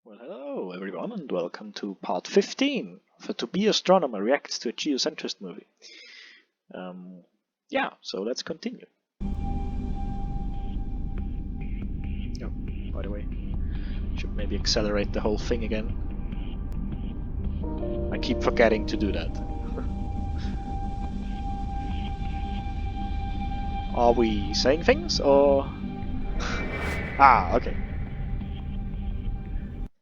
Well, hello everyone, and welcome to part 15 of a To Be Astronomer reacts to a geocentrist movie. So let's continue. Oh, by the way, should maybe accelerate the whole thing again. I keep forgetting to do that. Are we saying things or? Okay.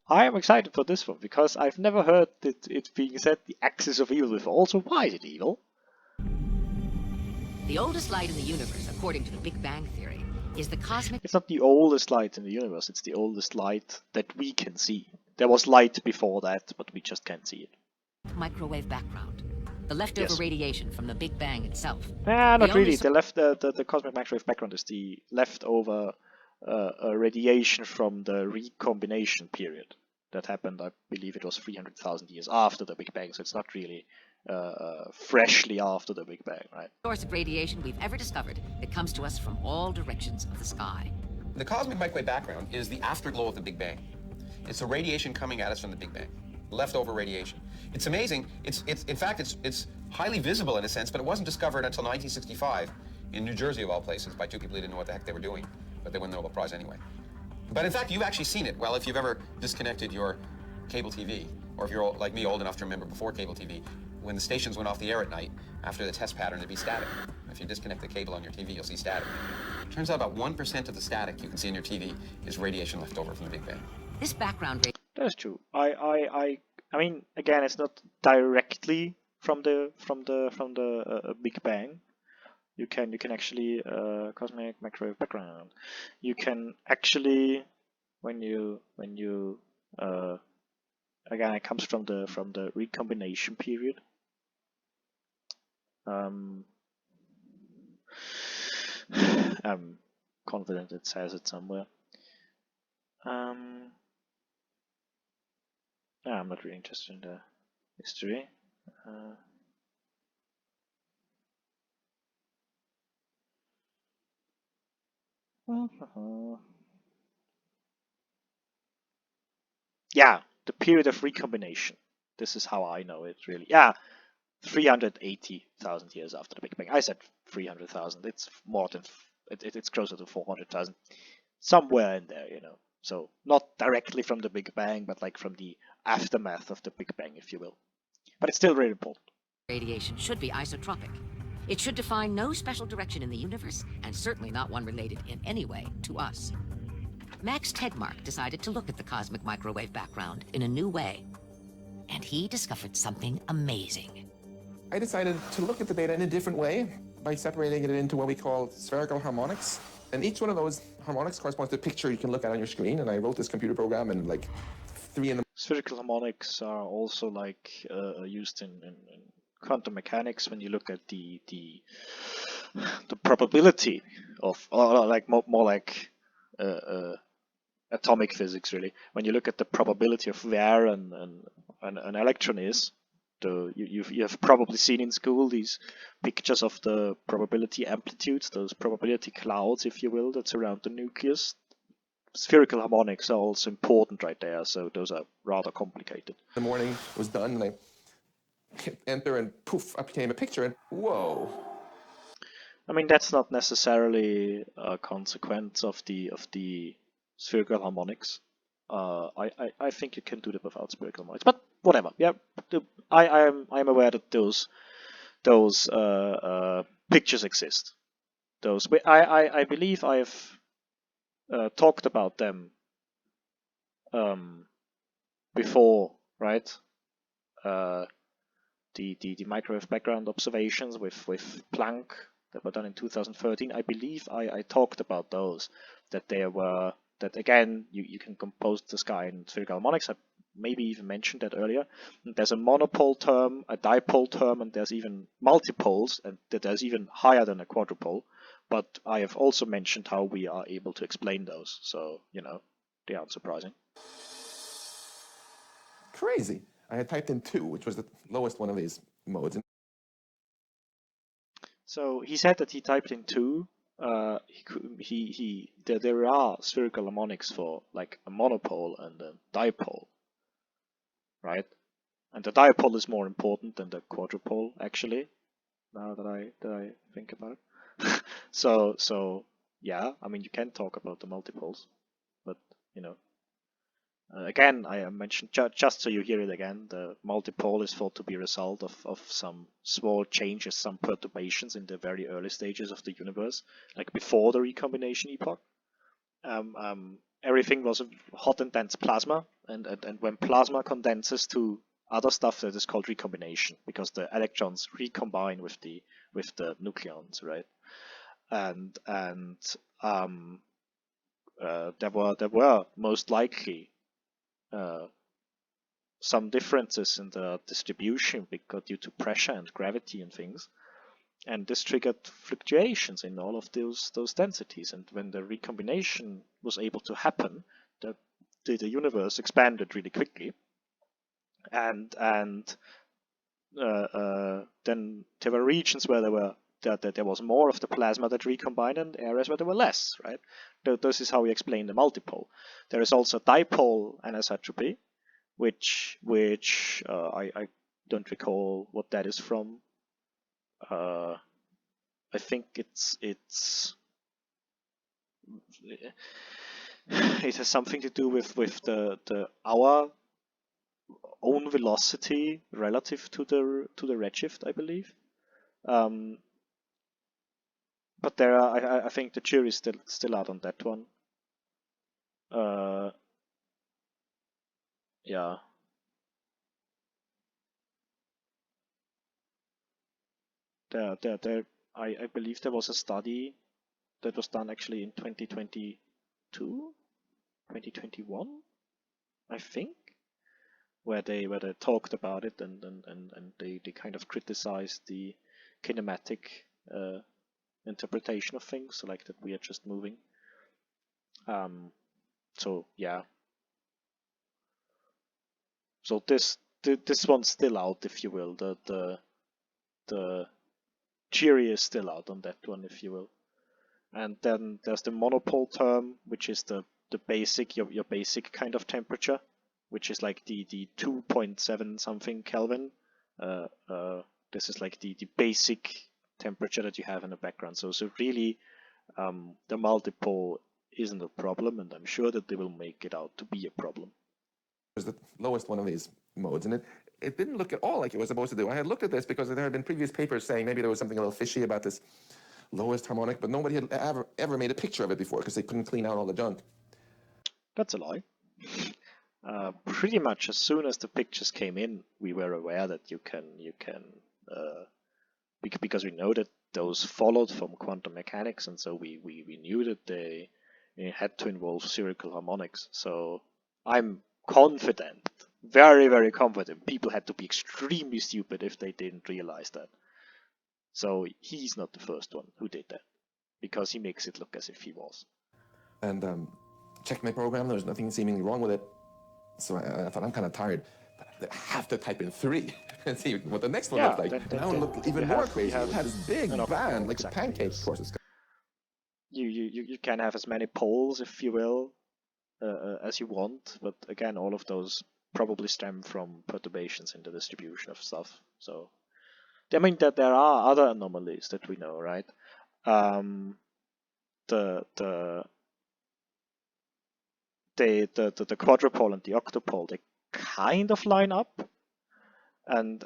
I am excited for this one because I've never heard it being said the axis of evil before. Also, why is it evil? The oldest light in the universe, according to the Big Bang Theory, is the cosmic... It's not the oldest light in the universe, it's the oldest light that we can see. There was light before that, but we just can't see it. Microwave background. The leftover radiation from the Big Bang itself. Not really. The cosmic microwave background is the leftover radiation from the recombination period. That happened, I believe it was 300,000 years after the Big Bang, so it's not really freshly after the Big Bang, right? Source of radiation we've ever discovered that comes to us from all directions of the sky. The cosmic microwave background is the afterglow of the Big Bang. It's the radiation coming at us from the Big Bang, leftover radiation. It's amazing. In fact, it's highly visible in a sense, but it wasn't discovered until 1965 in New Jersey, of all places, by two people who didn't know what the heck they were doing, but they won the Nobel Prize anyway. But in fact, you've actually seen it. Well, if you've ever disconnected your cable TV, or if you're like me, old enough to remember before cable TV, when the stations went off the air at night, after the test pattern, it'd be static. If you disconnect the cable on your TV, you'll see static. Turns out about 1% of the static you can see in your TV is radiation left over from the Big Bang. This background That's true. I mean, again, it's not directly from the Big Bang. You can actually cosmic microwave background. You can actually when you again, it comes from the recombination period. I'm confident it says it somewhere. I'm not really interested in the history. Yeah, the period of recombination. This is how I know it, really. Yeah, 380,000 years after the Big Bang. I said 300,000. It's more than it's closer to 400,000, somewhere in there, you know. So not directly from the Big Bang, but like from the aftermath of the Big Bang, if you will. But it's still very important. radiation should be isotropic. It should define no special direction in the universe, and certainly not one related in any way to us. Max Tegmark decided to look at the cosmic microwave background in a new way, and he discovered something amazing. I decided to look at the data in a different way by separating it into what we call spherical harmonics. And each one of those harmonics corresponds to a picture you can look at on your screen. And I wrote this computer program in like 3 in the... Spherical harmonics are also like used in quantum mechanics when you look at the probability of, or like more like atomic physics, really. When you look at the probability of where an electron is, you have probably seen in school these pictures of the probability amplitudes, those probability clouds, if you will, that surround the nucleus. Spherical harmonics are also important right there, so those are rather complicated. The morning was done, and I hit enter, and poof, up came a picture, and whoa. I mean, that's not necessarily a consequence of the spherical harmonics. I think you can do that without spherical harmonics, but whatever. Yeah, I'm aware that those pictures exist. Those I believe I've talked about them before, right? The microwave background observations with Planck that were done in 2013. I believe I talked about those, that there were, that again you can compose the sky in spherical harmonics. I maybe even mentioned that earlier. And there's a monopole term, a dipole term, and there's even multipoles, and that there's even higher than a quadrupole. But I have also mentioned how we are able to explain those, so you know, they aren't surprising. Crazy. I had typed in 2, which was the lowest one of these modes. So he said that he typed in 2. there are spherical harmonics for like a monopole and a dipole, right? And the dipole is more important than the quadrupole, actually. Now that I think about it, so yeah, I mean you can talk about the multipoles, but you know. Again, I mentioned, just so you hear it again, the multipole is thought to be a result of some small changes, some perturbations in the very early stages of the universe, like before the recombination epoch. Everything was a hot and dense plasma, and when plasma condenses to other stuff, that is called recombination, because the electrons recombine with the nucleons, right? And there were most likely some differences in the distribution because due to pressure and gravity and things, and this triggered fluctuations in all of those densities. And when the recombination was able to happen, the universe expanded really quickly, and then there were regions where there was more of the plasma that recombined and areas where there were less, right? This is how we explain the multipole. There is also dipole anisotropy, which I don't recall what that is from. I think it has something to do with our own velocity relative to the redshift, I believe. But there are, I think the jury is still out on that one. Yeah. I believe there was a study that was done actually in 2022, 2021, I think, where they talked about it and they kind of criticized the kinematic interpretation of things, so like that we are just moving. So yeah. So this one's still out, if you will. The jury is still out on that one, if you will. And then there's the monopole term, which is the basic your basic kind of temperature, which is like the 2.7 something Kelvin. This is like the basic temperature that you have in the background. So really, the multipole isn't a problem, and I'm sure that they will make it out to be a problem. It was the lowest one of these modes, and it didn't look at all like it was supposed to do. I had looked at this because there had been previous papers saying maybe there was something a little fishy about this lowest harmonic, but nobody had ever made a picture of it before because they couldn't clean out all the junk. That's a lie. Pretty much as soon as the pictures came in, we were aware that you can because we know that those followed from quantum mechanics, and so we knew that they had to involve spherical harmonics. So I'm confident, very, very confident, people had to be extremely stupid if they didn't realize that. So he's not the first one who did that, because he makes it look as if he was. And checked my program, there was nothing seemingly wrong with it. So I thought, I'm kind of tired, but I have to type in 3 and see what the next one looked like. That one looked even more crazy. It had this big band, like exactly, a pancake, of course. You can have as many poles, if you will, as you want, but again, all of those probably stem from perturbations in the distribution of stuff. So, I mean that there are other anomalies that we know, right? The quadrupole and the octopole, they kind of line up, and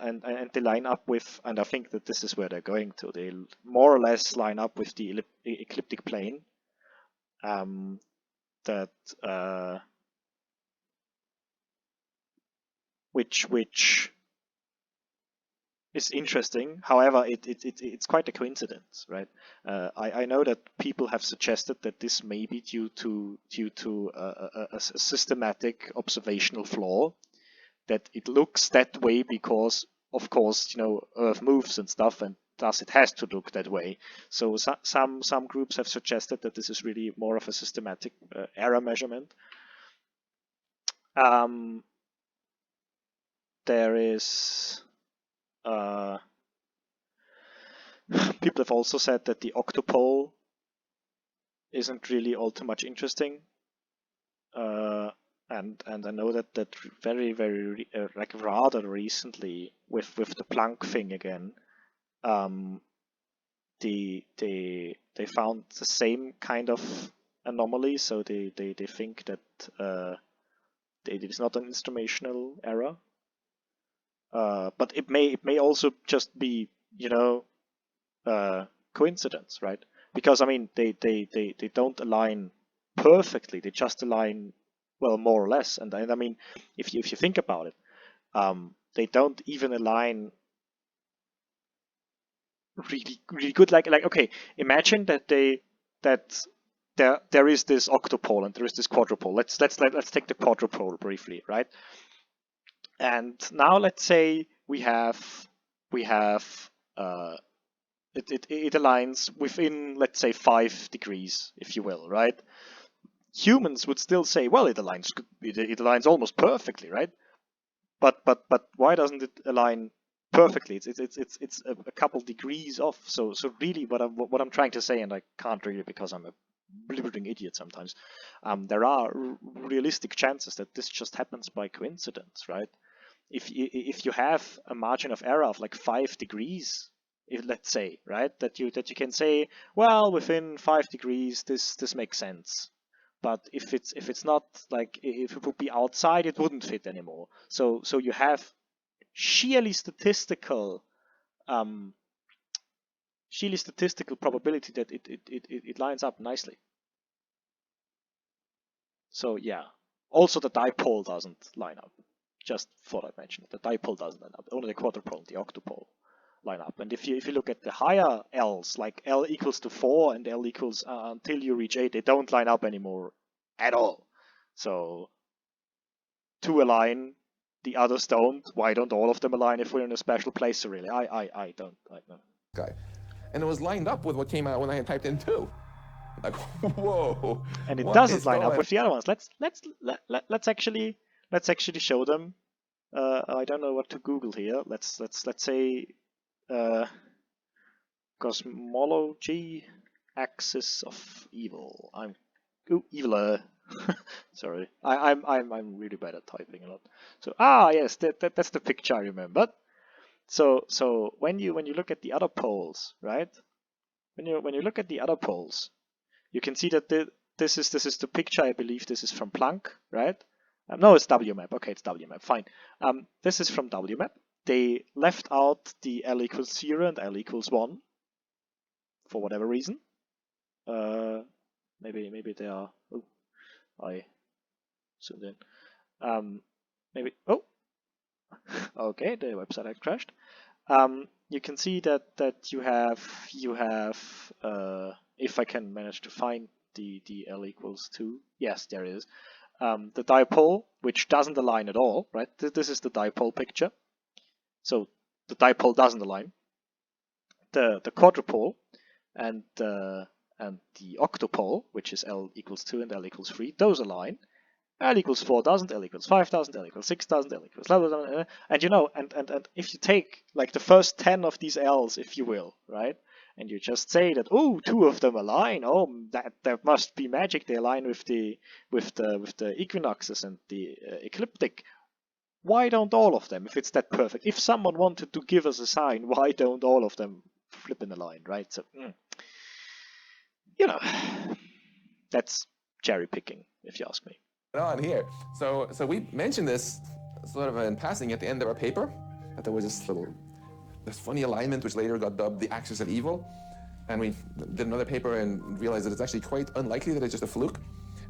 they line up with, and I think that this is where they're going to. They more or less line up with the ecliptic plane. Which is interesting. However, it's quite a coincidence, right? I know that people have suggested that this may be due to a systematic observational flaw, that it looks that way because, of course, Earth moves and stuff, and thus it has to look that way. So some groups have suggested that this is really more of a systematic error measurement. There is people have also said that the octopole isn't really all too much interesting. And I know that very like rather recently with the Planck thing again, they found the same kind of anomaly. So they think that it is not an instrumental error, but it may also just be, you know, coincidence, right? Because I mean they don't align perfectly, they just align, well, more or less. And I mean, if you think about it, they don't even align really good. Like okay, imagine that there is this octopole and there is this quadrupole. Let's take the quadrupole briefly, right? And now let's say we have it aligns within, let's say, 5 degrees, if you will, right? Humans would still say, well, it aligns almost perfectly, right? But why doesn't it align perfectly? It's a couple degrees off. So really, what I'm trying to say, and I can't really because I'm a blithering idiot sometimes. There are realistic chances that this just happens by coincidence, right? If you have a margin of error of like 5 degrees, let's say, right, that you can say, well, within 5 degrees this makes sense. But if it's not, like if it would be outside, it wouldn't fit anymore. So you have sheerly statistical probability that it lines up nicely. So yeah. Also the dipole doesn't line up. Just thought I'd mention it. The dipole doesn't line up. Only the quadrupole and the octopole line up. And if you look at the higher L's, like L equals to 4 and L equals until you reach 8, they don't line up anymore at all. So two align, the others don't. Why don't all of them align if we're in a special place? So really, I don't know. Guy. And it was lined up with what came out when I had typed in 2. Like, whoa. And it doesn't line up with the other ones. Let's actually show them. I don't know what to Google here. Let's say cosmology axis of evil. Eviler. Sorry, I'm really bad at typing a lot. So yes, that's the picture I remember. So when you look at the other poles, right? When you look at the other poles, you can see that this is the picture. I believe this is from Planck, right? No, it's WMAP. Okay, it's WMAP. Fine. This is from WMAP. They left out the L equals 0 and L equals 1 for whatever reason. Maybe they are. Oh, I zoomed in. Maybe. Oh. Okay, the website had crashed. You can see that you have if I can manage to find the L equals 2. Yes, there it is. The dipole, which doesn't align at all, right? This is the dipole picture. So the dipole doesn't align. The quadrupole and the octopole, which is L equals 2 and L equals 3, those align. L equals 4 doesn't, L equals 5 doesn't, L equals 6 doesn't, L equals blah, blah, blah, and you know, and if you take like the first 10 of these L's, if you will, right, and you just say that, oh, 2 of them align, oh, that must be magic, they align with the equinoxes and the ecliptic. Why don't all of them, if it's that perfect? If someone wanted to give us a sign, why don't all of them flip in a line, right? So, you know, that's cherry picking, if you ask me. On here. So we mentioned this sort of in passing at the end of our paper, that there was this funny alignment which later got dubbed the axis of evil. And we did another paper and realized that it's actually quite unlikely that it's just a fluke.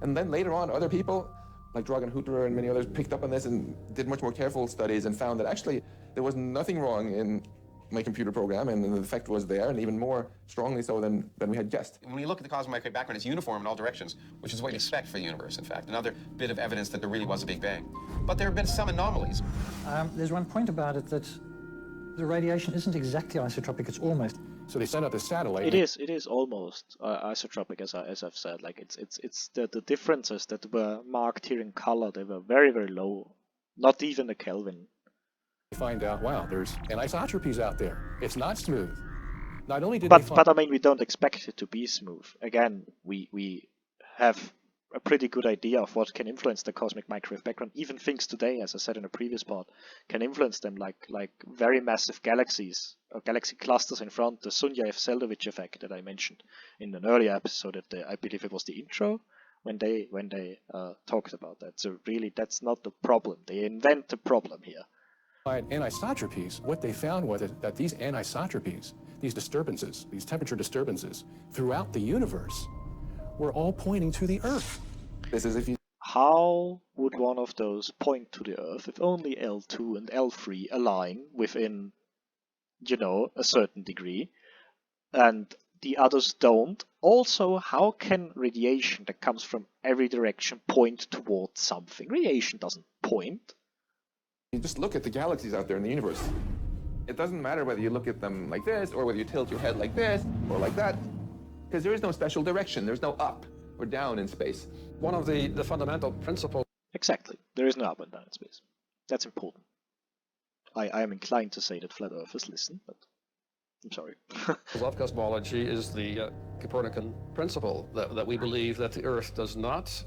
And then later on, other people, like Dragan Hutterer and many others, picked up on this and did much more careful studies and found that actually there was nothing wrong in my computer program, and the effect was there, and even more strongly so than we had guessed. When you look at the cosmic microwave background, it's uniform in all directions, which is what you expect for the universe, in fact. Another bit of evidence that there really was a Big Bang. But there have been some anomalies. There's one point about it, that the radiation isn't exactly isotropic, it's almost. So they sent out the satellite. It is almost isotropic, as I've said. Like it's the differences that were marked here in color, they were very, very low. Not even a Kelvin. Find out, wow, there's anisotropies out there. It's not smooth. Not only did they find... But I mean, we don't expect it to be smooth. Again, we have a pretty good idea of what can influence the cosmic microwave background. Even things today, as I said in a previous part, can influence them, like very massive galaxies or galaxy clusters in front. The Sunyaev-Seldovich effect that I mentioned in an earlier episode, I believe it was the intro when they talked about that. So really, that's not the problem. They invent the problem here. Anisotropies, what they found was that these anisotropies, these disturbances, these temperature disturbances throughout the universe were all pointing to the Earth. This is if you... How would one of those point to the Earth if only L2 and L3 align within, a certain degree, and the others don't? Also, how can radiation that comes from every direction point towards something? Radiation doesn't point. You just look at the galaxies out there in the universe. It doesn't matter whether you look at them like this, or whether you tilt your head like this, or like that, because there is no special direction. There's no up or down in space. One of the fundamental principles... Exactly. There is no up and down in space. That's important. I am inclined to say that flat earthers listen, but I'm sorry. of cosmology is the Copernican principle, that we believe that the Earth does not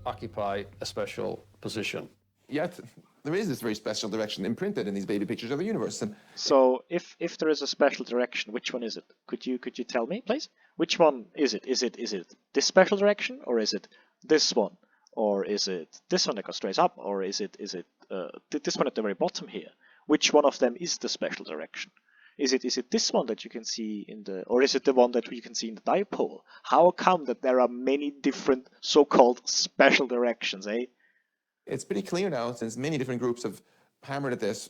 occupy a special position. Yet, there is this very special direction imprinted in these baby pictures of the universe. And so, if there is a special direction, which one is it? Could you tell me, please? Which one is it? Is it this special direction, or is it this one, or is it this one that goes straight up, or is it this one at the very bottom here? Which one of them is the special direction? Is it this one that you can see in the, or is it the one that you can see in the dipole? How come that there are many different so-called special directions, eh? it's pretty clear now, since many different groups have hammered at this,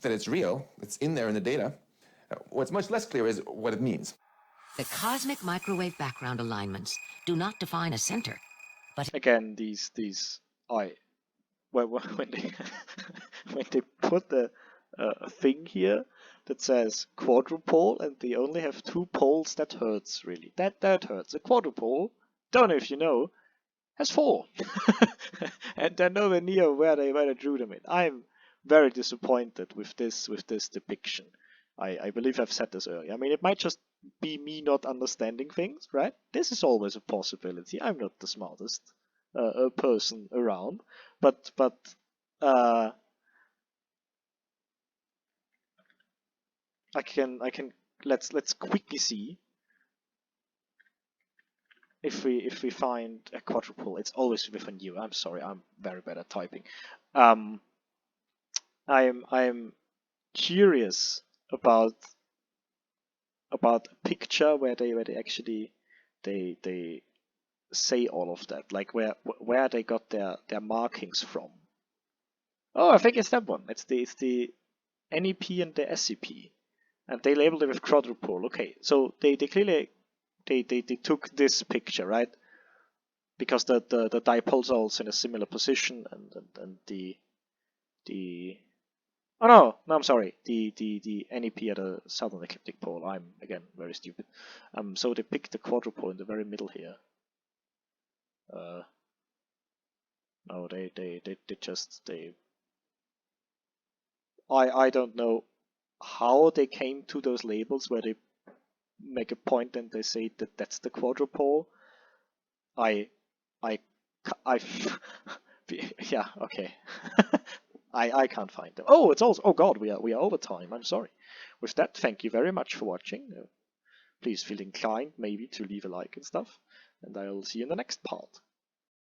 that it's real. It's in there in the data. What's much less clear is what it means. The cosmic microwave background alignments do not define a center, but again, when they when they put a thing here that says quadrupole and they only have 2 poles, that hurts really. That hurts. A quadrupole, don't know if you know, has 4, and they're nowhere near where they drew them in. I'm very disappointed with this depiction. I believe I've said this earlier. I mean, it might just be me not understanding things, right? This is always a possibility. I'm not the smartest person around, but I can let's quickly see if we find a quadruple. It's always with a new. I'm sorry, I'm very bad at typing. I'm curious about a picture where they actually they say all of that, like where they got their markings from. Oh, I think it's that one. It's the NEP and the SCP, and they labeled it with quadrupole. Okay, so they clearly they took this picture, right? Because the dipoles are also in a similar position, and the oh no, I'm sorry, the NEP at a southern ecliptic pole. I'm again very stupid. So they picked the quadrupole in the very middle here. No, they just I don't know how they came to those labels where they make a point and they say that that's the quadrupole. I yeah, okay. I can't find them. Oh, it's also, oh god, we are over time. I'm sorry. With that, thank you very much for watching. Please feel inclined maybe to leave a like and stuff, and I'll see you in the next part.